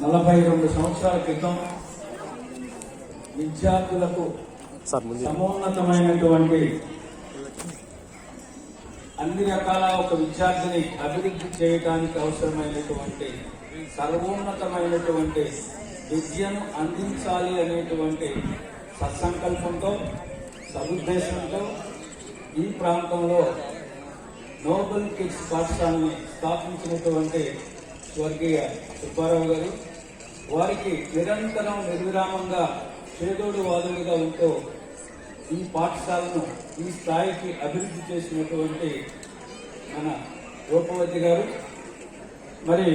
42 సంవత్సరాల క్రితం విద్యార్థులకు సమున్నతమైనటువంటి అన్ని రకాల ఒక విద్యార్థిని అభివృద్ధి చేయడానికి అవసరమైనటువంటి సర్వోన్నతమైనటువంటి విద్యను అందించాలి అనేటువంటి సత్సంకల్పంతో సదుద్దేశంతో ఈ ప్రాంతంలో నోబెల్ కిడ్స్ పాఠశాలని స్థాపించినటువంటి స్వర్గీయ సుబ్బారావు గారు, వారికి నిరంతరం నిర్విరామంగా చేదోడు వాదులుగా ఉంటూ ఈ పాఠశాలను ఈ స్థాయికి అభివృద్ధి చేసినటువంటి మన రూపవతి గారు మరి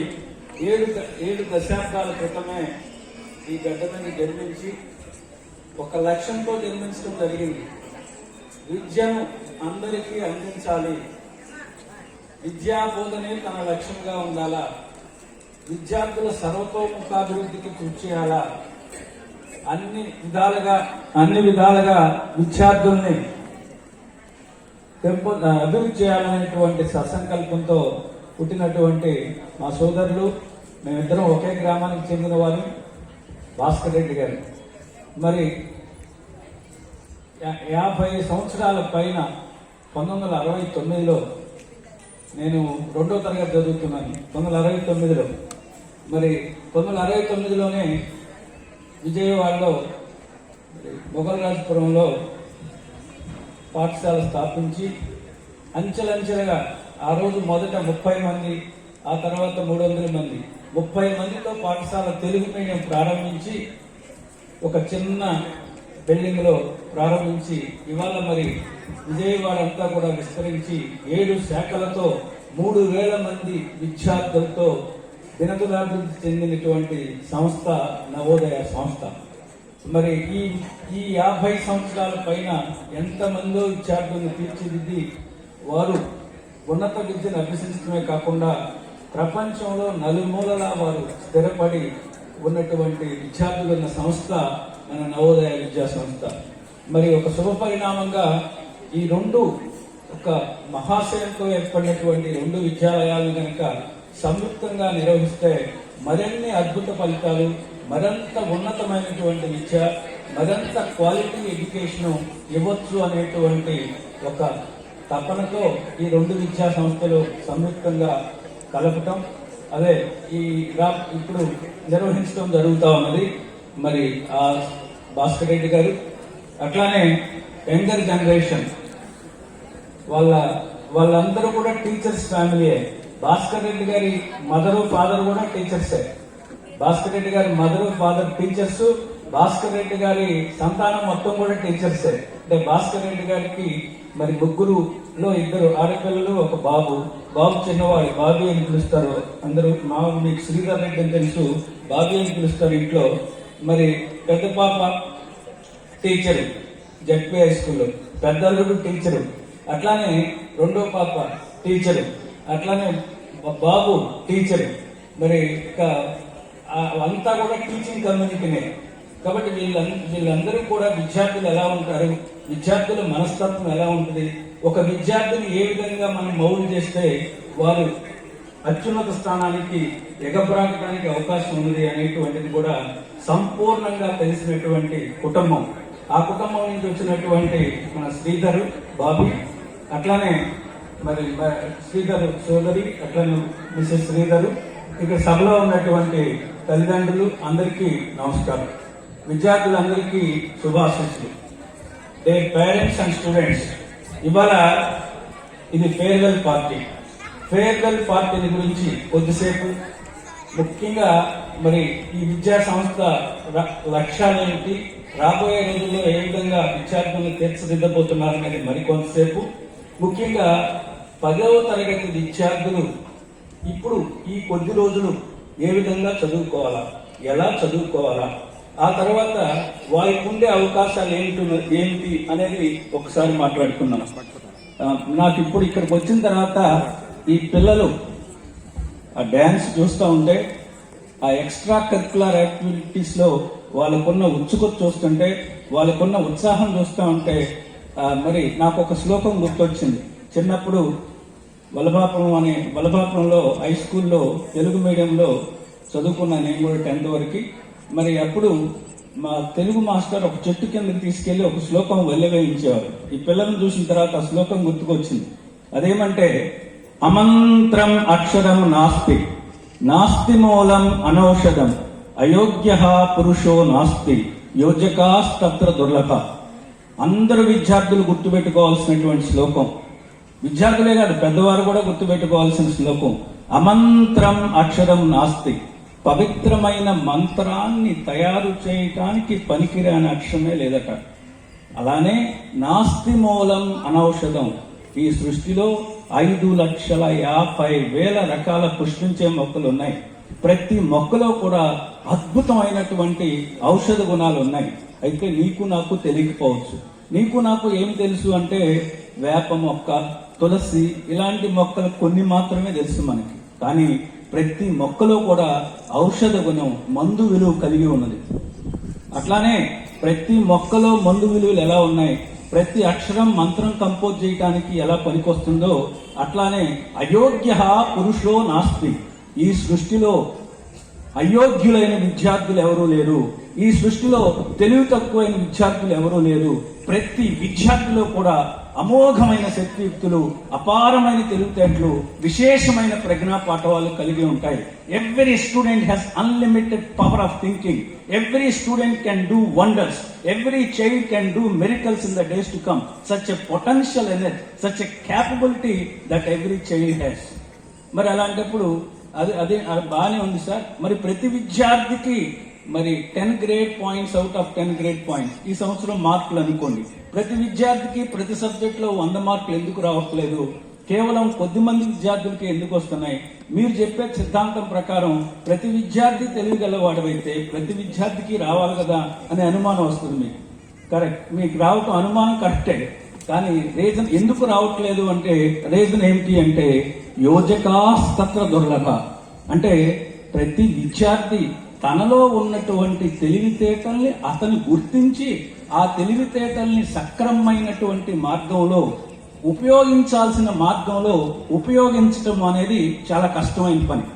ఏడు దశాబ్దాల క్రితమే ఈ గడ్డ మీద జన్మించి ఒక లక్ష్యంతో జన్మించడం జరిగింది. విద్యను అందరికీ అందించాలి, విద్యా బోధనే తన లక్ష్యంగా ఉండాలా, విద్యార్థుల సర్వతోముఖాభివృద్ధికి కృషి చేయాలా, అన్ని విధాలుగా విద్యార్థుల్ని అభివృద్ధి చేయాలనేటువంటి సత్సంకల్పంతో పుట్టినటువంటి మా సోదరులు, మేమిద్దరం ఒకే గ్రామానికి చెందిన వారు, భాస్కర్ రెడ్డి గారు. మరి 50 సంవత్సరాల పైన 1969లో నేను 2వ తరగతి చదువుతున్నాను. 1969లో మరి 1969లోనే విజయవాడలో మొగల్రాజపురంలో పాఠశాల స్థాపించి అంచెలంచెలుగా ఆ రోజు మొదట 30 మంది, ఆ తర్వాత 300 మంది, 30 మందితో పాఠశాల తెలుగు మీడియం ప్రారంభించి ఒక చిన్న బిల్డింగ్ లో ప్రారంభించి ఇవాళ మరి విజయవాడ అంతా కూడా విస్తరించి 7 శాఖలతో 3000 మంది విద్యార్థులతో దినదినాభివృద్ధి చెందినటువంటి సంస్థ నవోదయ సంస్థ. మరి ఈ 50 సంవత్సరాల పైన ఎంతమందో విద్యార్థులను తీర్చిదిద్ది వారు ఉన్నత విద్యను అభ్యసించడమే కాకుండా ప్రపంచంలో నలుమూలలా వారు స్థిరపడి ఉన్నటువంటి విద్యార్థులు ఉన్న సంస్థ మన నవోదయ విద్యా సంస్థ. మరి ఒక శుభ పరిణామంగా ఈ రెండు ఒక మహాశయంతో ఏర్పడినటువంటి 2 విద్యాలయాలను కనుక సంయుక్తంగా నిర్వహిస్తే మరిన్ని అద్భుత ఫలితాలు, మరింత ఉన్నతమైనటువంటి విద్య, మరింత క్వాలిటీ ఎడ్యుకేషన్ ఇవ్వచ్చు అనేటువంటి ఒక తపనతో ఈ 2 విద్యా సంస్థలు సంయుక్తంగా కలపటం, అదే ఇప్పుడు నిర్వహించడం జరుగుతూ ఉన్నది. మరి ఆ భాస్కర్ రెడ్డి గారు అట్లానే యంగర్ జనరేషన్ వాళ్ళందరూ కూడా టీచర్స్ ఫ్యామిలీయే. భాస్కర్ రెడ్డి గారి మదరు ఫాదర్ కూడా టీచర్సే. భాస్కర్ రెడ్డి గారి mother father teachers, Bhaskar Reddy గారి సంతానం మొత్తం కూడా టీచర్సే. అంటే భాస్కర్ రెడ్డి గారికి మరి 3లో 2 ఆడపిల్లలు, ఒక బాబు. బాబు చిన్నవాడు, బాబీ అని పిలుస్తారు అందరూ. మీకు శ్రీధర్ రెడ్డి అని తెలుసు, బాబీ అని పిలుస్తారు ఇంట్లో. మరి పెద్ద పాప టీచరు జడ్పీ హై స్కూల్లో, పెద్ద అల్లుడు టీచరు, అట్లానే 2వ పాప టీచరు, అట్లానే బాబు టీచరు. మరి అంతా కూడా టీచింగ్ కమ్యూనిటీనే. కాబట్టి వీళ్ళందరూ కూడా విద్యార్థులు ఎలా ఉంటారు, విద్యార్థుల మనస్తత్వం ఎలా ఉంటుంది, ఒక విద్యార్థిని ఏ విధంగా మనం మౌల్డ్ చేస్తే వారు అత్యున్నత స్థానానికి ఎగబ్రాకడానికి అవకాశం ఉంది అనేటువంటిది కూడా సంపూర్ణంగా తెలిసినటువంటి కుటుంబం. ఆ కుటుంబం నుంచి వచ్చినటువంటి మన శ్రీధరు బాబీ, అట్లానే మరి శ్రీధరు సోదరి, అట్లానే మిసెస్ శ్రీధరు, ఇక్కడ సభలో ఉన్నటువంటి తల్లిదండ్రులు అందరికీ నమస్కారం. విద్యార్థులందరికీ శుభాశీస్సులు. దేర్ పేరెంట్స్ అండ్ స్టూడెంట్స్, ఇవాళ ఇది ఫేర్వెల్ పార్టీ. ఫేర్వెల్ పార్టీని గురించి కొద్దిసేపు, ముఖ్యంగా మరి ఈ విద్యా సంస్థ లక్ష్యాలేంటి, రాబోయే రోజుల్లో ఏ విధంగా విద్యార్థులను తీర్చిదిద్దబోతున్నారనేది మరికొంతసేపు, ముఖ్యంగా 10వ తరగతి విద్యార్థులు ఇప్పుడు ఈ కొద్ది రోజులు ఏ విధంగా చదువుకోవాలా, ఎలా చదువుకోవాలా, ఆ తర్వాత వారికి ఉండే అవకాశాలు ఏంటి అనేది ఒకసారి మాట్లాడుకున్నాం. నాకు ఇప్పుడు ఇక్కడికి వచ్చిన తర్వాత ఈ పిల్లలు ఆ డ్యాన్స్ చూస్తూ ఉంటే, ఆ ఎక్స్ట్రా కరిక్యులర్ యాక్టివిటీస్ లో వాళ్ళకున్న ఉత్సుకత చూస్తుంటే, వాళ్ళకున్న ఉత్సాహం చూస్తూ ఉంటే మరి నాకు ఒక శ్లోకం గుర్తొచ్చింది. చిన్నప్పుడు వలభాపురంలో హై స్కూల్లో తెలుగు మీడియంలో చదువుకున్నాను నేను కూడా 10th వరకు. మరి అప్పుడు మా తెలుగు మాస్టర్ ఒక చెట్టు కిందకి తీసుకెళ్లి ఒక శ్లోకం వెల్లవేయించేవారు. ఈ పిల్లలను చూసిన తర్వాత ఆ శ్లోకం గుర్తుకొచ్చింది. అదేమంటే, అమంత్రం అక్షరం నాస్తి, నాస్తి మూలం అనౌషధం, అయోగ్య పురుషో నాస్తి, యోజకాస్తత్ర దుర్లభ. అందరూ విద్యార్థులు గుర్తుపెట్టుకోవాల్సినటువంటి శ్లోకం. విద్యార్థులే కాదు, పెద్దవారు కూడా గుర్తుపెట్టుకోవాల్సిన శ్లోకం. అమంత్రం అక్షరం నాస్తి. పవిత్రమైన మంత్రాన్ని తయారు చేయటానికి పనికిరాని అక్షరమే లేదట. అలానే నాస్తి మూలం అనౌషధం. ఈ సృష్టిలో 5,50,000 రకాల పుష్పించే మొక్కలు ఉన్నాయి. ప్రతి మొక్కలో కూడా అద్భుతమైనటువంటి ఔషధ గుణాలు ఉన్నాయి. అయితే నీకు నాకు తెలియకపోవచ్చు. నీకు నాకు ఏం తెలుసు అంటే, వేప మొక్క, తులసి ఇలాంటి మొక్కలు కొన్ని మాత్రమే తెలుసు మనకి. కానీ ప్రతి మొక్కలో కూడా ఔషధ గుణం, మందు విలువ కలిగి ఉన్నది. అట్లానే ప్రతి మొక్కలో మందు విలువలు ఎలా ఉన్నాయి, ప్రతి అక్షరం మంత్రం కంపోజ్ చేయడానికి ఎలా పనికొస్తుందో, అట్లానే అయోగ్య పురుషో నాస్తి. ఈ సృష్టిలో అయోగ్యులైన విద్యార్థులు ఎవరూ లేరు. ఈ సృష్టిలో తెలివి తక్కువైన విద్యార్థులు ఎవరూ లేరు. ప్రతి విద్యార్థిలో కూడా అమోఘమైన శక్తియుక్తులు, అపారమైన తెలివితేటలు, విశేషమైన ప్రజ్ఞా పాఠవాలు కలిగి ఉంటాయి. Every student has unlimited power of thinking. Every student can do wonders. Every child can do miracles in the days to come. Such a potential energy, such a capability that every child has. మరి అలాంటప్పుడు అదే బాగానే ఉంది sir. మరి ప్రతి విద్యార్థికి మరి 10 grade points out of 10 grade points ఈ సంవత్సరం మార్కులు అనుకోండి. ప్రతి విద్యార్థికి ప్రతి సబ్జెక్ట్ లో 100 మార్కులు ఎందుకు రావట్లేదు? కేవలం కొద్ది మంది విద్యార్థులకి ఎందుకు వస్తున్నాయి? మీరు చెప్పే సిద్ధాంతం ప్రకారం ప్రతి విద్యార్థి తెలియగలవాడైతే ప్రతి విద్యార్థికి రావాలి కదా అనే అనుమానం వస్తుంది మీకు. కరెక్ట్, మీకు రావటం అనుమానం కరెక్టే. కానీ రీజన్ ఎందుకు రావట్లేదు అంటే, రీజన్ ఏమిటి అంటే, యోజకాస్తత్ర దుర్లభ. అంటే ప్రతి విద్యార్థి తనలో ఉన్నటువంటి తెలివితేటల్ని అతను గుర్తించి ఆ తెలివితేటల్ని సక్రమమైనటువంటి మార్గంలో ఉపయోగించాల్సిన మార్గంలో ఉపయోగించడం అనేది చాలా కష్టమైన పని.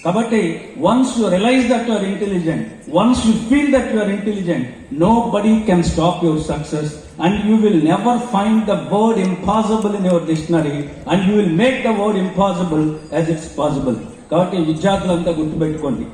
కాబట్టి once you realise that you are intelligent, once you feel that you are intelligent, nobody can stop your success and you will never find the word impossible in your dictionary and you will make the word impossible as it's possible. కాబట్టి విద్యార్థులంతా గుర్తుపెట్టుకోండి,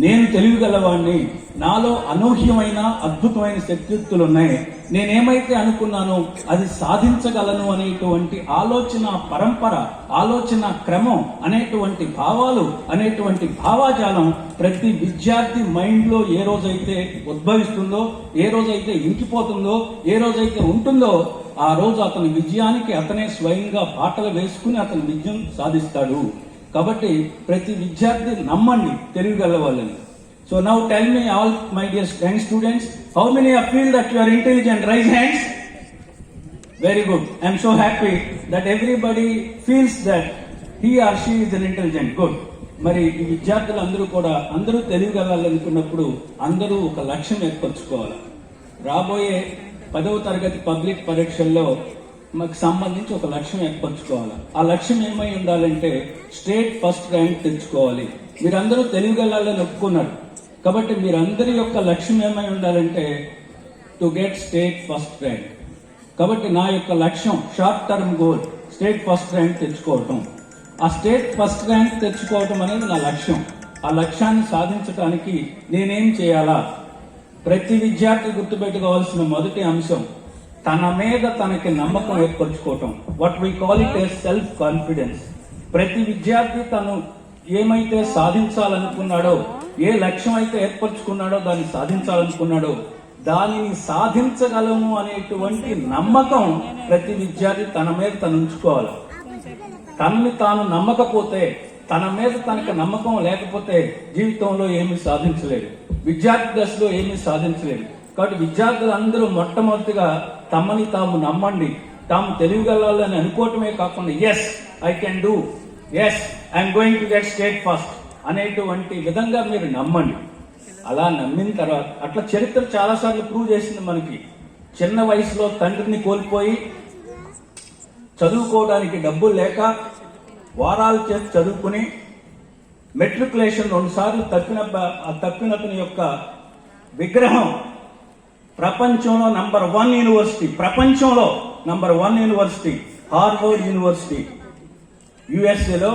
నేను తెలివిగలవాడిని, నాలో అనూహ్యమైన అద్భుతమైన శక్తియుక్తులు ఉన్నాయి, నేనేమైతే అనుకున్నానో అది సాధించగలను అనేటువంటి ఆలోచన పరంపర, ఆలోచన క్రమం అనేటువంటి భావాలు, అనేటువంటి భావాజాలం ప్రతి విద్యార్థి మైండ్ లో ఏ రోజైతే ఉద్భవిస్తుందో, ఏ రోజైతే ఇంకిపోతుందో, ఏ రోజైతే ఉంటుందో, ఆ రోజు అతని విజయానికి అతనే స్వయంగా బాటలు వేసుకుని అతని విజయం సాధిస్తాడు. కాబట్టి ప్రతి విద్యార్థి నమ్మండి తెలివిగల వాళ్ళని. So now tell me, all my dear young students, how many of you feel that you are intelligent? Raise hands. Very good. I am so happy that everybody feels that he or she is an intelligent. Good. మరి ఈ విద్యార్థులు అందరూ కూడా అందరూ తెలియగలనుకున్నప్పుడు అందరూ ఒక లక్ష్యం ఏర్పరచుకోవాలి. రాబోయే 10వ తరగతి పబ్లిక్ పరీక్షల్లో మాకు సంబంధించి ఒక లక్ష్యం ఏర్పరచుకోవాలి. ఆ లక్ష్యం ఏమై ఉండాలంటే స్టేట్ ఫస్ట్ ర్యాంక్ తెచ్చుకోవాలి. మీరందరూ తెలియగలని ఒప్పుకున్నారు కాబట్టి మీరందరి యొక్క లక్ష్యం ఏమై ఉండాలంటే to get state first rank. కాబట్టి నా యొక్క లక్ష్యం, short term goal, state first rank తెచ్చుకోవటం. ఆ స్టేట్ ఫస్ట్ ర్యాంక్ తెచ్చుకోవటం అనేది నా లక్ష్యం. ఆ లక్ష్యాన్ని సాధించడానికి నేనేం చేయాలా? ప్రతి విద్యార్థి గుర్తుపెట్టుకోవాల్సిన మొదటి అంశం తన మీద తనకి నమ్మకం ఏర్పరచుకోవటం. What we call it a self confidence. ప్రతి విద్యార్థి తను ఏమైతే సాధించాలనుకున్నాడో, ఏ లక్ష్యం అయితే ఏర్పరచుకున్నాడో, దాన్ని సాధించాలనుకున్నాడో, దానిని సాధించగలము అనేటువంటి నమ్మకం ప్రతి విద్యార్థి తన మీద తను ఉంచుకోవాలి. తనని తాను నమ్మకపోతే, తన మీద తనకు నమ్మకం లేకపోతే జీవితంలో ఏమీ సాధించలేడు, విద్యార్థి దశలో ఏమీ సాధించలేడు. కాబట్టి విద్యార్థులందరూ మొట్టమొదటిగా తమని తాము నమ్మండి. తాము తెలియగలని అనుకోవటమే కాకుండా yes I can do, yes I'm going to get state first అనేటువంటి విధంగా మీరు నమ్మండి. అలా నమ్మిన తర్వాత, అట్లా చరిత్ర చాలాసార్లు ప్రూవ్ చేసింది మనకి. చిన్న వయసులో తండ్రిని కోల్పోయి చదువుకోవడానికి డబ్బులు లేక వారాలు చేసి చదువుకుని మెట్రికులేషన్ 2 సార్లు తప్పినతని యొక్క విగ్రహం ప్రపంచంలో నంబర్ 1 యూనివర్సిటీ, ప్రపంచంలో నంబర్ 1 యూనివర్సిటీ హార్వర్డ్ యూనివర్సిటీ యుఎస్ఏలో,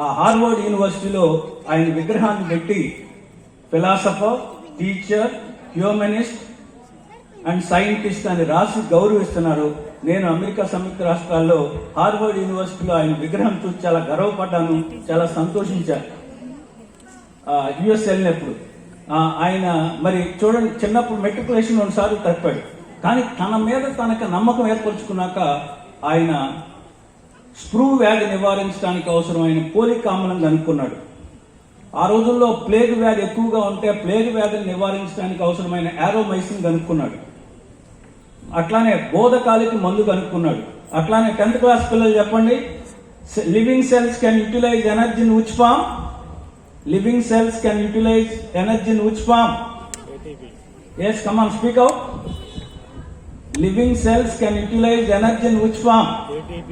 ఆ హార్వర్డ్ యూనివర్సిటీలో ఆయన విగ్రహాన్ని పెట్టి philosopher, teacher, humanist and scientist అని రాసి గౌరవిస్తున్నారు. నేను అమెరికా సంయుక్త రాష్ట్రాల్లో హార్వర్డ్ యూనివర్సిటీలో ఆయన విగ్రహం చూసి చాలా గర్వపడ్డాను, చాలా సంతోషించాను యుఎస్ వెళ్ళినప్పుడు. ఆయన మరి చూడండి, చిన్నప్పుడు మెట్రికులేషన్ 2 సార్లు తప్పాడు, కానీ తన మీద తనకు నమ్మకం ఏర్పరచుకున్నాక ఆయన స్ప్రూ వ్యాధి నివారించడానికి అవసరమైన పోలిక్ ఆమ్లం కనుక్కున్నాడు. ఆ రోజుల్లో ప్లేగ్ వ్యాధి ఎక్కువగా ఉంటే ప్లేగ్ వ్యాధిని నివారించడానికి అవసరమైన యారోమైసిన్ కనుక్కున్నాడు. అట్లానే బోధకాలికి మందు కనుక్కున్నాడు. అట్లానే 10th క్లాస్ పిల్లలు చెప్పండి, living cells can utilise energy in which form? Living cells can utilise energy in which form? yes, come on, speak out. Living cells can utilize energy in which form? ATP.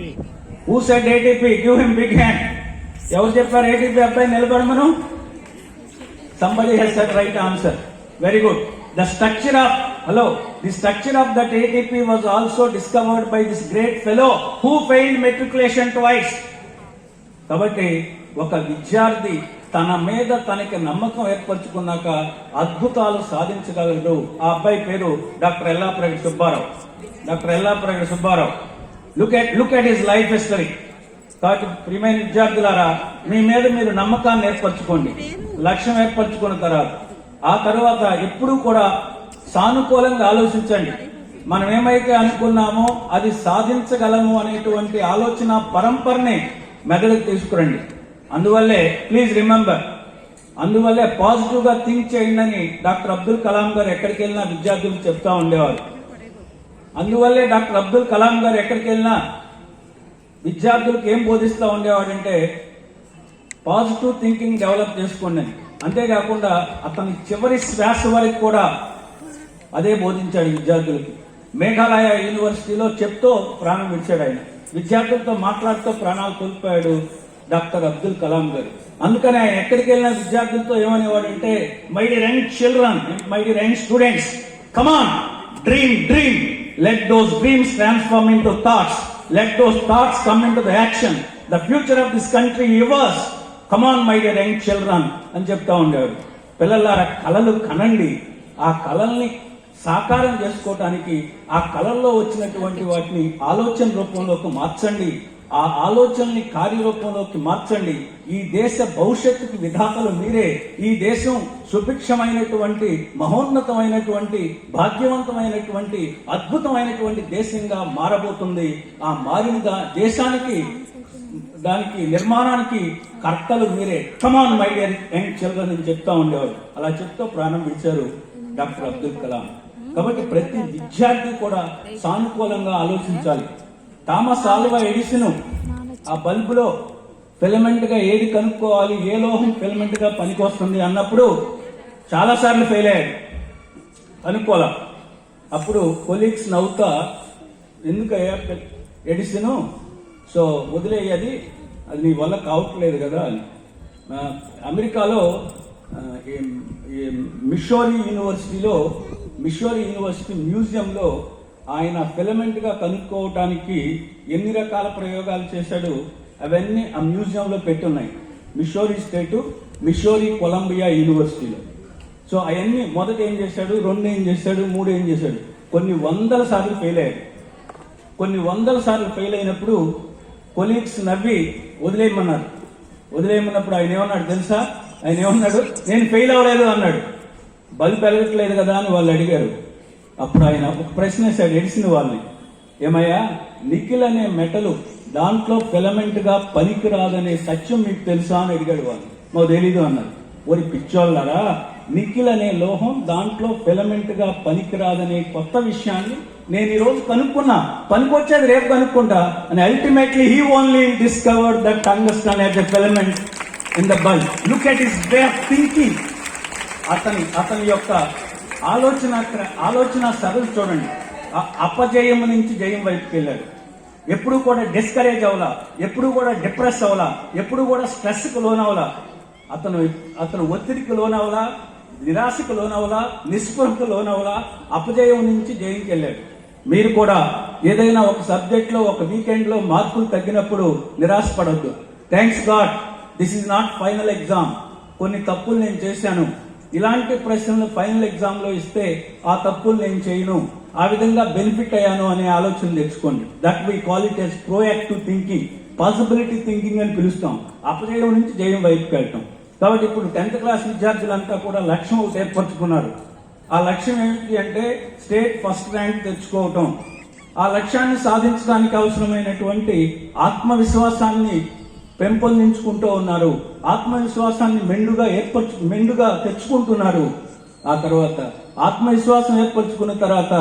Who said ATP? Give him big hand. ఎవరు చెప్పారు ATP? అబ్బాయి నిలబడమను. Somebody has said right answer. Very good. The structure of that ATP was also discovered by this great fellow who failed matriculation twice. కాబట్టి ఒక విద్యార్థి తన మీద తనకి నమ్మకం ఏర్పరచుకున్నాక అద్భుతాలు సాధించగలడు. ఆ అబ్బాయి పేరు doctor Yellapragada Subbarao. Doctor Yellapragada Subbarao. Look at his life history. కాబట్టి ప్రియమైన విద్యార్థులారా, మీ మీద మీరు నమ్మకాన్ని ఏర్పరచుకోండి, లక్ష్యం ఏర్పరచుకున్న ఆ తర్వాత ఎప్పుడూ కూడా సానుకూలంగా ఆలోచించండి. మనం ఏమైతే అనుకున్నామో అది సాధించగలము అనేటువంటి ఆలోచన పరంపరని మెదడుకు తీసుకురండి. అందువల్లే ప్లీజ్ రిమెంబర్, అందువల్లే పాజిటివ్ గా థింక్ చేయండి అని డాక్టర్ అబ్దుల్ కలాం గారు ఎక్కడికి వెళ్ళినా విద్యార్థులు చెప్తా ఉండేవారు. అందువల్లే డాక్టర్ అబ్దుల్ కలాం గారు ఎక్కడికి వెళ్ళినా విద్యార్థులకు ఏం బోధిస్తూ ఉండేవాడంటే పాజిటివ్ థింకింగ్ డెవలప్ చేసుకోండి అని. అంతేకాకుండా అతని చివరి శ్వాస వరకు కూడా అదే బోధించాడు విద్యార్థులకి. మేఘాలయ యూనివర్సిటీలో చెప్తూ ప్రాణం విడిచాడు ఆయన. విద్యార్థులతో మాట్లాడుతూ ప్రాణాలు కోల్పోయాడు డాక్టర్ అబ్దుల్ కలాం గారు. అందుకని ఆయన ఎక్కడికి వెళ్ళిన విద్యార్థులతో ఏమనేవాడు అంటే, my dear young children, my dear young students, come on, dream, let those dreams transform into thoughts, let those thoughts come into the action, the future of this country yours, come on my dear young children అని చెప్తా ఉండేవాడు. పిల్లలారా, కళలు కనండి. ఆ కళల్ని సాకారం చేసుకోవటానికి ఆ కళల్లో వచ్చినటువంటి వాటిని ఆలోచన రూపంలోకి మార్చండి. ఆ ఆలోచనని కార్యరూపంలోకి మార్చండి. ఈ దేశ భవిష్యత్తుకి విధాతలు మీరే. ఈ దేశం సుభిక్షమైనటువంటి, మహోన్నతమైనటువంటి, భాగ్యవంతమైనటువంటి, అద్భుతమైనటువంటి దేశంగా మారబోతుంది. ఆ మారిన దేశానికి, దానికి నిర్మాణానికి కర్తలు మీరే. Come on my dear young children అని చెప్తా ఉండేవారు. అలా చెప్తూ ప్రాణం విడిచారు డాక్టర్ అబ్దుల్ కలాం. కాబట్టి ప్రతి విద్యార్థి కూడా సానుకూలంగా ఆలోచించాలి. థామస్ ఆల్వా ఎడిసన్ ఆ బల్బులో ఫిలమెంట్ గా ఏది కనుక్కోవాలి, ఏ లోహం ఫిలమెంట్ గా పనికొస్తుంది అన్నప్పుడు చాలా సార్లు ఫెయిల్ అయ్యాడు, కనుక్కోలే. అప్పుడు కొలీగ్స్ నవ్వుతా, ఎందుకయ్యా ఎడిసన్, సో వదిలేయది, అది నీ వల్ల కావట్లేదు కదా అని. అమెరికాలో మిషోరీ యూనివర్సిటీ మ్యూజియంలో ఆయన ఫిలమెంట్ గా కనుక్కోవటానికి ఎన్ని రకాల ప్రయోగాలు చేశాడు అవన్నీ ఆ మ్యూజియంలో పెట్టున్నాయి. మిషోరీ స్టేటు, మిషోరీ కొలంబియా యూనివర్సిటీలో. సో అవన్నీ మొదట ఏం చేశాడు, 2 ఏం చేశాడు, 3 ఏం చేశాడు, కొన్ని వందల సార్లు ఫెయిల్ అయ్యాడు. కొన్ని వందల సార్లు ఫెయిల్ అయినప్పుడు కొలీగ్స్ నవ్వి వదిలేయమన్నప్పుడు ఆయన ఏమన్నాడు తెలుసా? ఆయన ఏమన్నాడు, నేను ఫెయిల్ అవ్వలేదు అన్నాడు. బల్బు పెరగట్లేదు కదా అని వాళ్ళు అడిగారు. అప్పుడు ఆయన ఒక ప్రశ్న వేశాడు ఎడిసిన వాళ్ళని, ఏమయ్యా, నికిల్ అనే మెటలు దాంట్లో ఫిలమెంట్ గా పనికిరాదనే సత్యం మీకు తెలుసా అని అడిగాడు వాళ్ళు. మాకు తెలీదు అన్నారు. ఓరి పిచ్చోళ్ళారా, నికిల్ అనే లోహం దాంట్లో ఫిలమెంట్ గా పనికిరాదనే కొత్త విషయాన్ని నేను ఈ రోజు కనుక్కున్నా, పనికొచ్చేది రేపు కనుక్కుంటా అని. Ultimately he only discovered that tungsten as a filament in the bulb. Look at his way of thinking. అతని యొక్క ఆలోచన సరళ చూడండి. అపజయం నుంచి జయం వైపుకి వెళ్ళాడు. ఎప్పుడు కూడా డిస్కరేజ్ అవలా, ఎప్పుడు కూడా డిప్రెస్ అవలా, ఎప్పుడు కూడా స్ట్రెస్ కు లోనవలా. అతను ఒత్తిడికి లోనవలా, నిరాశకు లోనవలా, నిస్పృహకు లోనవలా, అపజయం నుంచి జయంకి వెళ్ళాడు. మీరు కూడా ఏదైనా ఒక సబ్జెక్ట్ లో ఒక వీకెండ్ లో మార్కులు తగ్గినప్పుడు నిరాశపడద్దు. Thanks god, this is not final exam. కొన్ని తప్పులు నేను చేశాను, ఇలాంటి ప్రశ్నలు ఫైనల్ ఎగ్జామ్ లో ఇస్తే ఆ తప్పులు నేను చేయను, ఆ విధంగా బెనిఫిట్ అయ్యాను అనే ఆలోచన తెచ్చుకోండి. That we call it as proactive thinking, possibility thinking అని పిలుస్తాం. అపజయం నుంచి జయం వైపుకి వెళ్ళటం. కాబట్టి ఇప్పుడు 10th క్లాస్ విద్యార్థులంతా కూడా లక్ష్యం ఒకటి ఏర్పరచుకున్నారు. ఆ లక్ష్యం ఏమిటి అంటే స్టేట్ ఫస్ట్ ర్యాంక్ తెచ్చుకోవటం. ఆ లక్ష్యాన్ని సాధించడానికి అవసరమైనటువంటి ఆత్మవిశ్వాసాన్ని పెంపొందించుకుంటూ ఉన్నారు. ఆత్మవిశ్వాసాన్ని మెండుగా తెచ్చుకుంటున్నారు. ఆ తర్వాత ఆత్మవిశ్వాసం ఏర్పరచుకున్న తర్వాత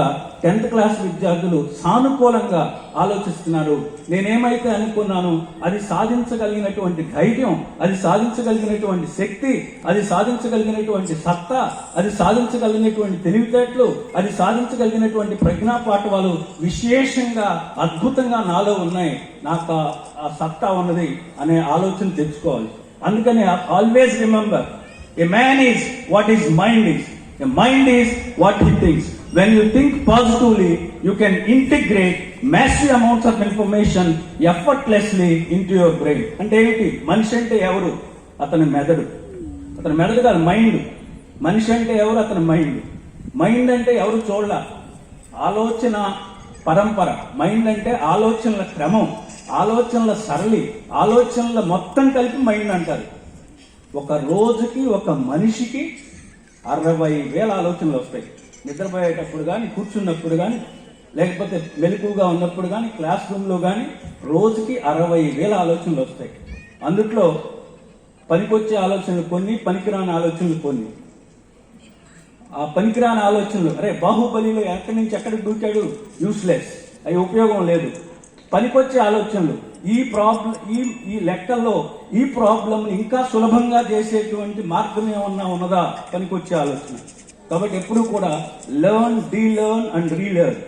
10th క్లాస్ విద్యార్థులు సానుకూలంగా ఆలోచిస్తున్నారు. నేనేమైతే అనుకున్నాను అది సాధించగలిగినటువంటి ధైర్యం, అది సాధించగలిగినటువంటి శక్తి, అది సాధించగలిగినటువంటి సత్తా, అది సాధించగలిగినటువంటి తెలివితేటలు, అది సాధించగలిగినటువంటి ప్రజ్ఞాపాఠవాలు విశేషంగా అద్భుతంగా నాలో ఉన్నాయి, నాకు ఆ సత్తా ఉన్నది అనే ఆలోచన తెచ్చుకోవాలి. అందుకని always remember, a man is what his mind is. A mind is what he thinks. When you think positively, you can integrate massive amounts of information effortlessly into your brain. అంటే ఏమిటి? మనిషి అంటే ఎవరు? అతని మెదడు. అతని మెదడు కాదు, మైండ్. మనిషి అంటే ఎవరు? అతని మైండ్. మైండ్ అంటే ఎవరు చూడాల? ఆలోచన పరంపర. మైండ్ అంటే ఆలోచనల క్రమం, ఆలోచనల సరళి, ఆలోచనల మొత్తం కలిపి మైండ్ అంటారు. ఒక రోజుకి ఒక మనిషికి 60,000 ఆలోచనలు వస్తాయి. నిద్రపోయేటప్పుడు కానీ, కూర్చున్నప్పుడు కానీ, లేకపోతే మెలకుగా ఉన్నప్పుడు కానీ, క్లాస్ రూమ్లో కానీ రోజుకి 60,000 ఆలోచనలు వస్తాయి. అందుట్లో పనికొచ్చే ఆలోచనలు కొన్ని, పనికిరాని ఆలోచనలు కొన్ని. ఆ పనికిరాని ఆలోచనలు, అరే బాహుబలిలో ఎక్కడి నుంచి ఎక్కడికి దూకాడు, యూస్లెస్, అవి ఉపయోగం లేదు. పనికొచ్చే ఆలోచనలు, ఈ లెక్కల్లో ఈ ప్రాబ్లం ఇంకా సులభంగా చేసేటువంటి మార్గం ఏమన్నా ఉన్నదా, పనికొచ్చే ఆలోచన. కాబట్టి ఎప్పుడు కూడా లెర్న్, డీలెర్న్ అండ్ రీలెర్న్.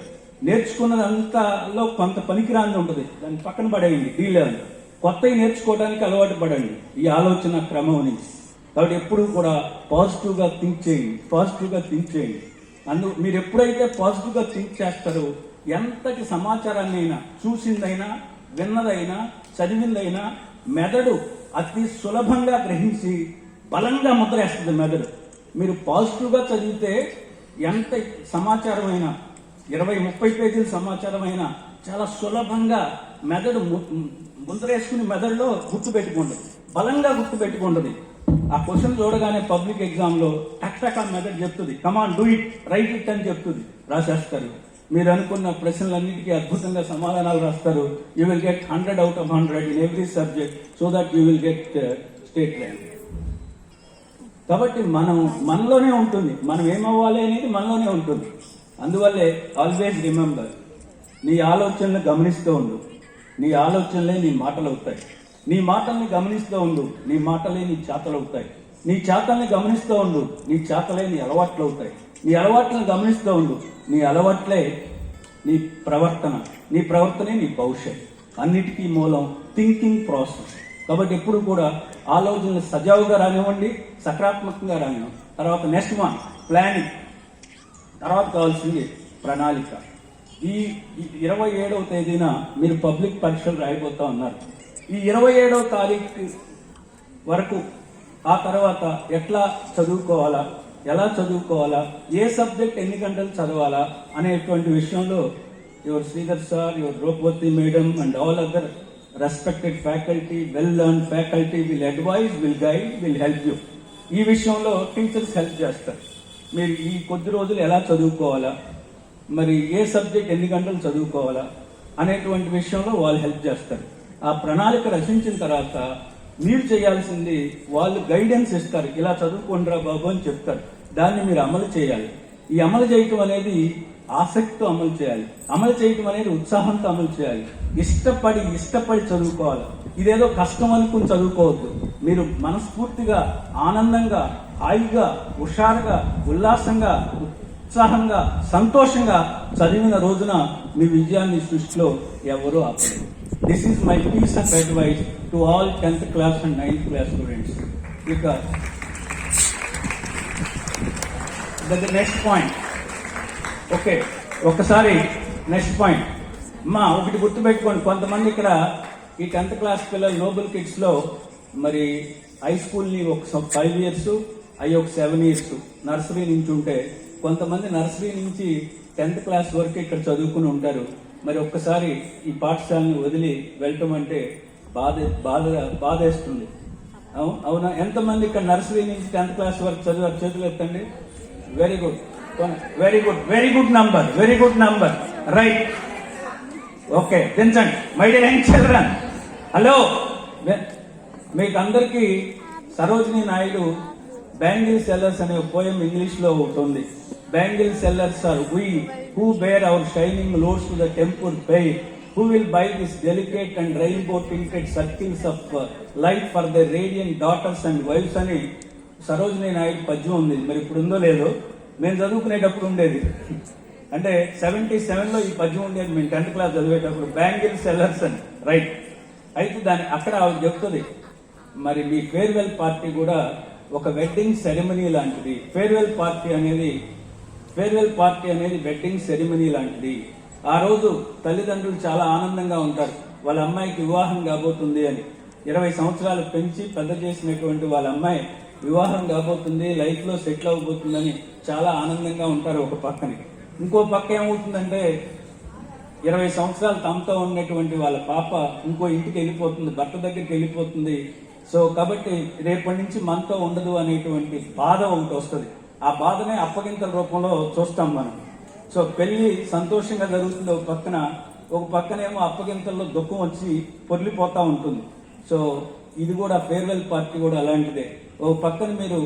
నేర్చుకున్నదంతాలో కొంత పనికిరాంది ఉంటుంది, దాన్ని పక్కన పడేయండి. డీలెర్న్, కొత్తవి నేర్చుకోవడానికి అలవాటు పడండి ఈ ఆలోచన క్రమం నుంచి. కాబట్టి ఎప్పుడు కూడా పాజిటివ్గా థింక్ చేయండి. మీరు ఎప్పుడైతే పాజిటివ్గా థింక్ చేస్తారో ఎంతటి సమాచారాన్ని అయినా, చూసిందైనా, విన్నదైనా, చదివిందైనా మెదడు అతి సులభంగా గ్రహించి బలంగా ముద్రేస్తుంది మెదడు. మీరు పాజిటివ్గా చదివితే ఎంత సమాచారమైనా, 20-30 పేజీల సమాచారమైనా చాలా సులభంగా మెదడు ముద్రేసుకుని మెదడులో గుర్తుపెట్టుకుంటుంది, బలంగా గుర్తుపెట్టుకుంటుంది. ఆ క్వశ్చన్ చూడగానే పబ్లిక్ ఎగ్జామ్లో టక్ ఆ మెదడు చెప్తుంది, come on do it, right it అని చెప్తుంది, రాసేస్తారు. మీరు అనుకున్న ప్రశ్నలన్నిటికీ అద్భుతంగా సమాధానాలు రాస్తారు. You will get 100 out of 100 in every subject, so that you will get state rank. కాబట్టి మనలోనే ఉంటుంది, మనం ఏమవ్వాలి అనేది మనలోనే ఉంటుంది. అందువల్లే ఆల్వేస్ రిమెంబర్, నీ ఆలోచనలు గమనిస్తూ ఉండు, నీ ఆలోచనలే నీ మాటలు అవుతాయి. నీ మాటల్ని గమనిస్తూ ఉండు, నీ మాటలే నీ చేతలు అవుతాయి. నీ చేతల్ని గమనిస్తూ ఉండు, నీ చేతలే నీ అలవాట్లు అవుతాయి. నీ అలవాట్లను గమనిస్తూ ఉండు, నీ అలవాట్లే నీ ప్రవర్తన, నీ ప్రవర్తనే నీ భవిష్యత్. అన్నిటికీ మూలం థింకింగ్ ప్రాసెస్. కాబట్టి ఎప్పుడు కూడా ఆలోచనలు సజావుగా రానివ్వండి, సకారాత్మకంగా రానివ్వండి. తర్వాత నెక్స్ట్ వన్ ప్లానింగ్. తర్వాత కావాల్సింది ప్రణాళిక. ఈ 27వ తేదీన మీరు పబ్లిక్ పరీక్షలు రాయిపోతా ఉన్నారు. ఈ 27వ తారీఖు వరకు ఆ తర్వాత ఎట్లా చదువుకోవాలా, ఎలా చదువుకోవాలా, ఏ సబ్జెక్ట్ ఎన్ని గంటలు చదవాలా అనేటువంటి విషయంలో your Sridhar sir, your Draupadi madam and all other respected faculty, well learn faculty will advise, will guide, will help you. ఈ విషయంలో టీచర్స్ హెల్ప్ చేస్తారు. మీరు ఈ కొద్ది రోజులు ఎలా చదువుకోవాలా, మరి ఏ సబ్జెక్ట్ ఎన్ని గంటలు చదువుకోవాలా అనేటువంటి విషయంలో వాళ్ళు హెల్ప్ చేస్తారు. ఆ ప్రణాళిక రచించిన తర్వాత మీరు చేయాల్సింది, వాళ్ళు గైడెన్స్ ఇస్తారు, ఇలా చదువుకోండిరా బాబు అని చెప్తారు. దాన్ని మీరు అమలు చేయాలి. ఈ అమలు చేయటం అనేది ఆసక్తితో అమలు చేయాలి. అమలు చేయటం అనేది ఉత్సాహంతో అమలు చేయాలి. ఇష్టపడి చదువుకోవాలి. ఇదేదో కష్టం అనుకుని చదువుకోవద్దు. మీరు మనస్ఫూర్తిగా, ఆనందంగా, హాయిగా, హుషారుగా, ఉల్లాసంగా, ఉత్సాహంగా, సంతోషంగా చదివిన రోజున మీ విజయాన్ని సృష్టిలో ఎవరూ ఆపలేరు. This is my piece of advice to all 10th class and 9th class students. ఇక నెక్స్ట్ పాయింట్. ఓకే, ఒక్కసారి నెక్స్ట్ పాయింట్. ఒకటి గుర్తుపెట్టుకోండి, కొంతమంది ఇక్కడ ఈ 10th క్లాస్ పిల్లలు నోబెల్ కిడ్స్ లో మరి హై స్కూల్ ని ఒక 5 years అవి ఒక 7 years నర్సరీ నుంచి ఉంటే, కొంతమంది నర్సరీ నుంచి 10th క్లాస్ వరకు ఇక్కడ చదువుకుని ఉంటారు. మరి ఒక్కసారి ఈ పాఠశాలని వదిలి వెళ్ళటం అంటే బాధేస్తుంది. అవునా? ఎంతమంది ఇక్కడ నర్సరీ నుంచి 10th క్లాస్ వరకు చదివారు? చేతులు ఎత్తండి. Very good, very good, very good number, very good number. Right, okay, దించండి. My dear young children, hello. మీకు అందరికీ సరోజినీ నాయుడు బ్యాంగిల్ సెల్లర్స్ అనే పోయం ఇంగ్లీష్ లో ఒకటి ఉంది. Bangle sellers are we who bear our shining loads to the temple pay, who will buy this delicate and rainbow tinted circles of light for their radiant daughters and wives అని సరోజినీ నాయుడు పద్యం ఉంది. మరి ఇప్పుడు ఉందో లేదో, మేము చదువుకునేటప్పుడు ఉండేది. అంటే 77లో ఈ పద్యం ఉండేది మేము 10th క్లాస్ చదివేటప్పుడు. బ్యాంగిల్ సెల్లర్స్ అని. రైట్. అయితే అక్కడ ఆవిడ చెప్తుంది, మరి మీ ఫేర్వెల్ పార్టీ కూడా ఒక వెడ్డింగ్ సెరమనీ లాంటిది. ఫేర్వెల్ పార్టీ అనేది వెడ్డింగ్ సెరమనీ లాంటిది. ఆ రోజు తల్లిదండ్రులు చాలా ఆనందంగా ఉంటారు, వాళ్ళ అమ్మాయికి వివాహం కాబోతుంది అని. 20 సంవత్సరాలు పెంచి పెద్ద చేసినటువంటి వాళ్ళ అమ్మాయి వివాహం కాబోతుంది, లైఫ్ లో సెటిల్ అవబోతుందని చాలా ఆనందంగా ఉంటారు ఒక పక్కని. ఇంకో పక్క ఏమవుతుందంటే 20 సంవత్సరాలు తమతో ఉన్నటువంటి వాళ్ళ పాప ఇంకో ఇంటికి వెళ్ళిపోతుంది, భర్త దగ్గరికి వెళ్ళిపోతుంది. సో కాబట్టి రేపటి నుంచి మనతో ఉండదు అనేటువంటి బాధ ఒకటి వస్తుంది. ఆ బాధనే అప్పగింతల రూపంలో చూస్తాం మనం. సో పెళ్లి సంతోషంగా జరుగుతుంది ఒక పక్కనేమో అప్పగింతల్లో దుఃఖం వచ్చి పొర్లిపోతా ఉంటుంది. సో ఇది కూడా ఫేర్వెల్ పార్టీ కూడా అలాంటిదే. ఒక పక్కన మీరు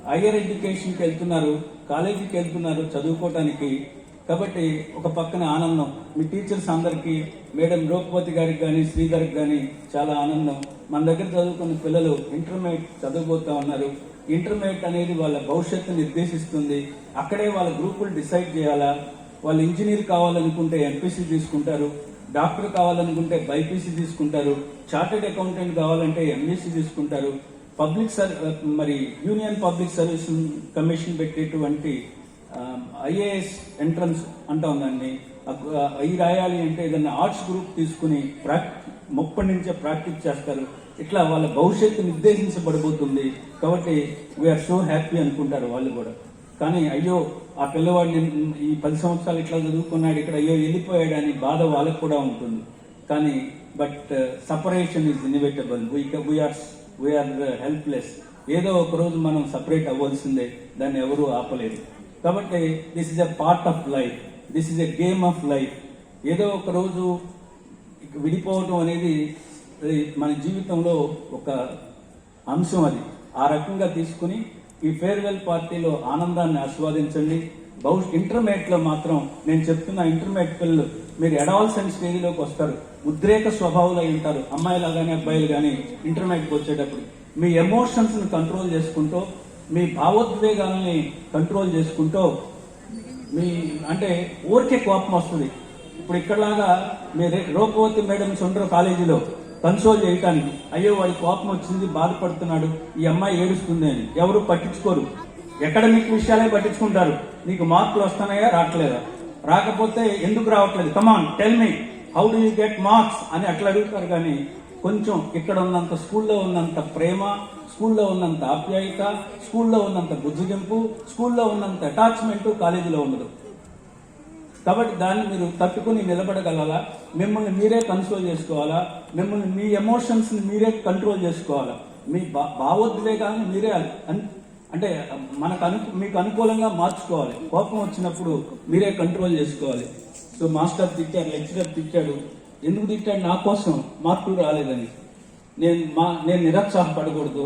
హైయర్ ఎడ్యుకేషన్కి వెళ్తున్నారు, కాలేజీకి వెళ్తున్నారు చదువుకోవటానికి. కాబట్టి ఒక పక్కన ఆనందం. మీ టీచర్స్ అందరికీ, మేడం రూపవతి గారికి కానీ శ్రీధర్కి కానీ చాలా ఆనందం. మన దగ్గర చదువుకున్న పిల్లలు ఇంటర్మీడియట్ చదువుకోతా ఉన్నారు. ఇంటర్మీడియట్ అనేది వాళ్ళ భవిష్యత్తు నిర్దేశిస్తుంది. అక్కడే వాళ్ళ గ్రూపులు డిసైడ్ చేయాలా. వాళ్ళు ఇంజనీర్ కావాలనుకుంటే ఎంపీసీ తీసుకుంటారు, డాక్టర్ కావాలనుకుంటే బైపీసీ తీసుకుంటారు, చార్టెడ్ అకౌంటెంట్ కావాలంటే ఎంబీసీ తీసుకుంటారు. మరి యూనియన్ పబ్లిక్ సర్వీస్ కమిషన్ పెట్టేటువంటి ఐఏఎస్ ఎంట్రన్స్ అంటాం దాన్ని. అవి రాయాలి అంటే ఏదన్నా ఆర్ట్స్ గ్రూప్ తీసుకుని మొప్పటి నుంచే ప్రాక్టీస్ చేస్తారు. ఇట్లా వాళ్ళ భవిష్యత్తు నిర్దేశించబడబోతుంది. కాబట్టి వీఆర్ సో హ్యాపీ అనుకుంటారు వాళ్ళు కూడా. కానీ అయ్యో ఆ పిల్లవాడిని ఈ 10 సంవత్సరాలు ఇట్లా చదువుకున్నాడు, ఇక్కడ అయ్యో వెళ్ళిపోయాడు అని బాధ వాళ్ళకు కూడా ఉంటుంది. కానీ but separation is inevitable. We are helpless. ఏదో ఒక రోజు మనం సపరేట్ అవ్వాల్సిందే, దాన్ని ఎవరూ ఆపలేదు. కాబట్టి this is a part of life, this is a game of life. ఏదో ఒక రోజు విడిపోవడం అనేది మన జీవితంలో ఒక అంశం. అది ఆ రకంగా తీసుకుని ఈ ఫేర్వెల్ పార్టీలో ఆనందాన్ని ఆస్వాదించండి. ఇంటర్మీడియట్ లో మాత్రం నేను చెప్తున్న ఇంటర్మీడియట్ పిల్లలు మీరు అడాల్సెంట్ స్టేజ్లోకి వస్తారు, ఉద్రేక స్వభావాలు అయి ఉంటారు. అమ్మాయిలు కానీ అబ్బాయిలు కానీ ఇంటర్మీడియట్కి వచ్చేటప్పుడు మీ ఎమోషన్స్ ని కంట్రోల్ చేసుకుంటూ, మీ భావోద్వేగాలని కంట్రోల్ చేసుకుంటూ, అంటే ఊరికే కోపం వస్తుంది. ఇప్పుడు ఇక్కడలాగా మీరు రూపవతి మేడమ్స్ ఉండరు కాలేజీలో కన్సోల్ చేయటానికి. అయ్యో వాడి కోపం వచ్చింది, బాధపడుతున్నాడు, ఈ అమ్మాయి ఏడుస్తుంది అని ఎవరు పట్టించుకోరు. అకాడమిక్ విషయాలే పట్టించుకుంటారు. నీకు మార్కులు వస్తున్నాయా రావట్లేదా, రాకపోతే ఎందుకు రావట్లేదు, come on tell me how do you get marks అని అట్లా అడుగుతారు. కానీ కొంచెం ఇక్కడ ఉన్నంత స్కూల్లో ఉన్నంత ప్రేమ, స్కూల్లో ఉన్నంత ఆప్యాయత, స్కూల్లో ఉన్నంత బుజ్జిగింపు, స్కూల్లో ఉన్నంత అటాచ్మెంట్ కాలేజీలో ఉండదు. కాబట్టి దాన్ని మీరు తట్టుకుని నిలబడగలరా, మిమ్మల్ని మీరే కన్సోల్ చేసుకోవాలా, మిమ్మల్ని మీ ఎమోషన్స్ ని మీరే కంట్రోల్ చేసుకోవాలా, మీ భావోద్వేగాలను మీరే అంటే మీకు అనుకూలంగా మార్చుకోవాలి. కోపం వచ్చినప్పుడు మీరే కంట్రోల్ చేసుకోవాలి. సో మాస్టర్ తిట్టాడు, లెక్చరర్ తిట్టాడు, ఎందుకు తిట్టాడు? నా కోసం మార్కులు రాలేదని. నేను నిరుత్సాహపడకూడదు,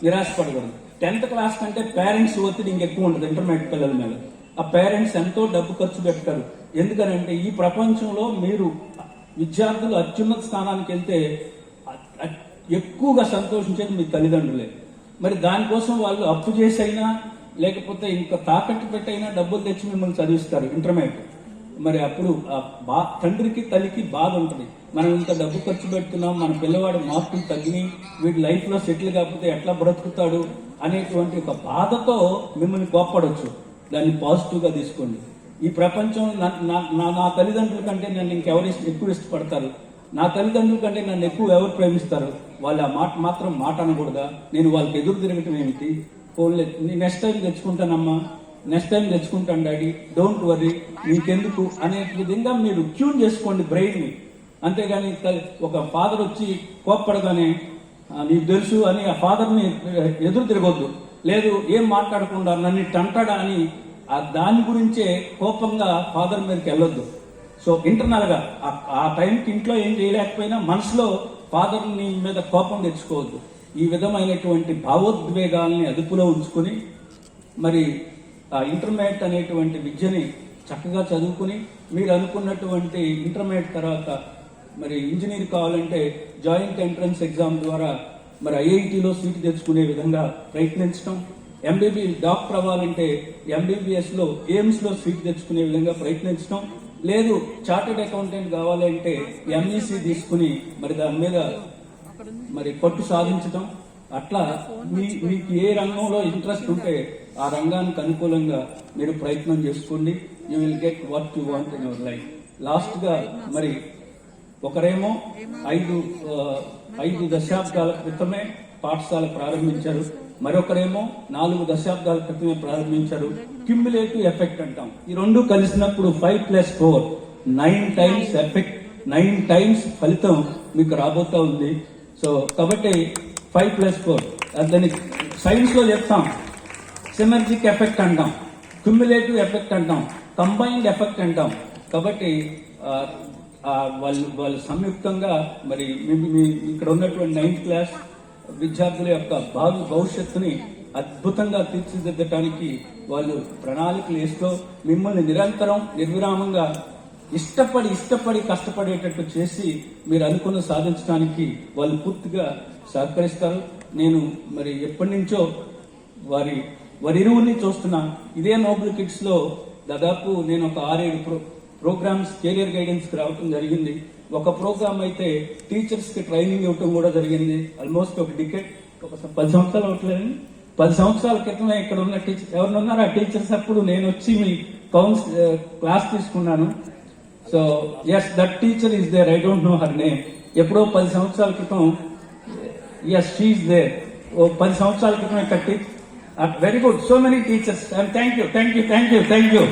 నిరాశపడకూడదు. 10th క్లాస్ కంటే పేరెంట్స్ ఒత్తిడి ఇంకెక్కువ ఉంటుంది ఇంటర్మీడియట్ పిల్లల మీద. ఆ పేరెంట్స్ ఎంతో డబ్బు ఖర్చు పెడతారు. ఎందుకనంటే ఈ ప్రపంచంలో మీరు విద్యార్థులు అత్యున్నత స్థానానికి వెళ్తే ఎక్కువగా సంతోషించేది మీ తల్లిదండ్రులే. మరి దానికోసం వాళ్ళు అప్పు చేసైనా లేకపోతే ఇంకా తాకట్టు పెట్టైనా డబ్బులు తెచ్చి మిమ్మల్ని చదివిస్తారు ఇంటర్మీడియట్. మరి అప్పుడు తండ్రికి తల్లికి బాధ ఉంటుంది. మనం ఇంత డబ్బు ఖర్చు పెడుతున్నాం, మన పిల్లవాడి మార్కులు తగ్గినాయి, వీడి లైఫ్ లో సెటిల్ కాకపోతే ఎట్లా బ్రతుకుతాడు అనేటువంటి ఒక బాధతో మిమ్మల్ని కోప్పడవచ్చు. దాన్ని పాజిటివ్ గా తీసుకోండి. ఈ ప్రపంచం నా తల్లిదండ్రుల కంటే నన్ను ఇంకెవరు ఎక్కువ ఇష్టపడతారు, నా తల్లిదండ్రుల కంటే నన్ను ఎక్కువ ఎవరు ప్రేమిస్తారు, వాళ్ళు ఆ మాట మాత్రం మాట అనకూడదా, నేను వాళ్ళకి ఎదురు తిరగటం ఏమిటి, ఫోన్లే నెక్స్ట్ టైం తెచ్చుకుంటానమ్మా, నెక్స్ట్ టైం తెచ్చుకుంటాను డాడీ, డోంట్ వరీ, నీకెందుకు అనే విధంగా మీరు ట్యూన్ చేసుకోండి బ్రెయిన్ని. అంతేగాని ఒక ఫాదర్ వచ్చి కోప్పడగానే నీకు తెలుసు అని ఆ ఫాదర్ని ఎదురు తిరగొద్దు. లేదు ఏం మాట్లాడకుండా నన్ను టంటాడా అని దాని గురించే కోపంగా ఫాదర్ మీదకి వెళ్ళొద్దు. సో ఇంటర్నల్ గా ఆ టైంకి ఇంట్లో ఏం చేయలేకపోయినా మనసులో ఫాదర్ మీద కోపం తెచ్చుకోవద్దు. ఈ విధమైనటువంటి భావోద్వేగాల్ని అదుపులో ఉంచుకుని మరి ఆ ఇంటర్మీడియట్ అనేటువంటి విద్యని చక్కగా చదువుకుని మీరు అనుకున్నటువంటి ఇంటర్మీడియట్ తర్వాత మరి ఇంజనీర్ కావాలంటే జాయింట్ ఎంట్రన్స్ ఎగ్జామ్ ద్వారా మరి ఐఐటిలో సీటు తెచ్చుకునే విధంగా ప్రయత్నించడం, డాక్టర్ అవ్వాలంటే ఎంబీబీఎస్ లో ఎయిమ్స్ లో సీట్ తెచ్చుకునే విధంగా ప్రయత్నించడం, లేదు చార్టెడ్ అకౌంటెంట్ కావాలంటే ఎంఈసీ తీసుకుని మరి దాని మీద మరి పట్టు సాధించడం. అట్లా మీకు ఏ రంగంలో ఇంట్రెస్ట్ ఉంటే ఆ రంగానికి అనుకూలంగా మీరు ప్రయత్నం చేసుకోండి. You will get what you want in your life. Last గా మరి ఒకరేమో 5 దశాబ్దాల క్రితమే పాఠశాల ప్రారంభించారు, మరొకరేమో 4 దశాబ్దాల క్రితమే ప్రారంభించారు. క్యుములేటివ్ ఎఫెక్ట్ అంటాం. ఈ రెండు కలిసినప్పుడు 5+4 9 టైమ్స్ ఎఫెక్ట్, 9 టైమ్స్ ఫలితం మీకు రాబోతా ఉంది. సో కాబట్టి 5+4 దాన్ని సైన్స్ లో చెప్తాం, సినర్జిక్ ఎఫెక్ట్ అంటాం, క్యుములేటివ్ ఎఫెక్ట్ అంటాం, కంబైన్డ్ ఎఫెక్ట్ అంటాం. కాబట్టి వాళ్ళు సంయుక్తంగా మరి ఇక్కడ ఉన్నటువంటి 9th క్లాస్ విద్యార్థుల యొక్క భవిష్యత్తుని అద్భుతంగా తీర్చిదిద్దటానికి వాళ్ళు ప్రణాళికలు వేస్తూ మిమ్మల్ని నిరంతరం నిర్విరామంగా ఇష్టపడి కష్టపడేటట్టు చేసి మీరు అనుకున్న సాధించడానికి వాళ్ళు పూర్తిగా సహకరిస్తారు. నేను మరి ఎప్పటి నుంచో వారి ఇరువురిని చూస్తున్నా. ఇదే నోబుల్ కిడ్స్ లో దాదాపు నేను ఒక 6-7 ప్రోగ్రామ్స్ కెరియర్ గైడెన్స్ కి రావటం జరిగింది. ఒక ప్రోగ్రామ్ అయితే టీచర్స్ కి ట్రైనింగ్ ఇవ్వటం కూడా జరిగింది. ఆల్మోస్ట్ ఒక డికెట్, ఒక 10 సంవత్సరాలు అవట్లేదు, 10 సంవత్సరాల క్రితమే ఇక్కడ ఉన్న టీచర్ ఎవరిని ఉన్నారో ఆ టీచర్స్ అప్పుడు నేను వచ్చి మీ క్లాస్ తీసుకున్నాను. So yes, that teacher is there, I don't know her name. ఎప్పుడో 10 సంవత్సరాల క్రితం, ఎస్ షీ ఈస్ దేర్. 10 సంవత్సరాల క్రితం ఇక్కడ very good, so many teachers. And thank you.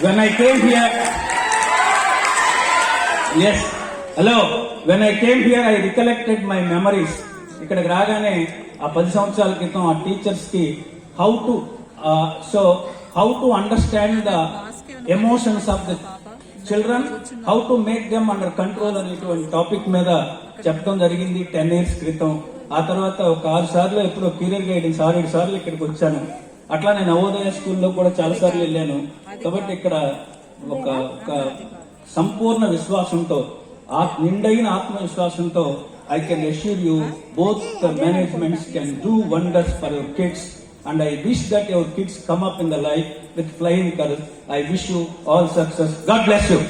When I came here, yes, hello, when I came here I recollected my memories. ఇక్కడికి రాగానే ఆ 10 సంవత్సరాల క్రితం ఆ టీచర్స్ కి how to understand the emotions of the children, how to make them under control అనేటువంటి topic మీద చెప్పడం జరిగింది 10 years క్రితం. ఆ తర్వాత ఒక 6 సార్లు ఎప్పుడో కెరీర్ గైడెన్స్ 6-7 సార్లు ఇక్కడికి వచ్చాను. అట్లా నేను నవోదయ స్కూల్లో కూడా చాలా సార్లు వెళ్ళాను. కాబట్టి ఇక్కడ ఒక సంపూర్ణ విశ్వాసంతో, నిండైన ఆత్మవిశ్వాసంతో I can assure you both the managements can do wonders for your kids, and I wish that your kids come up in the life with flying colors. I wish you all success. God bless you.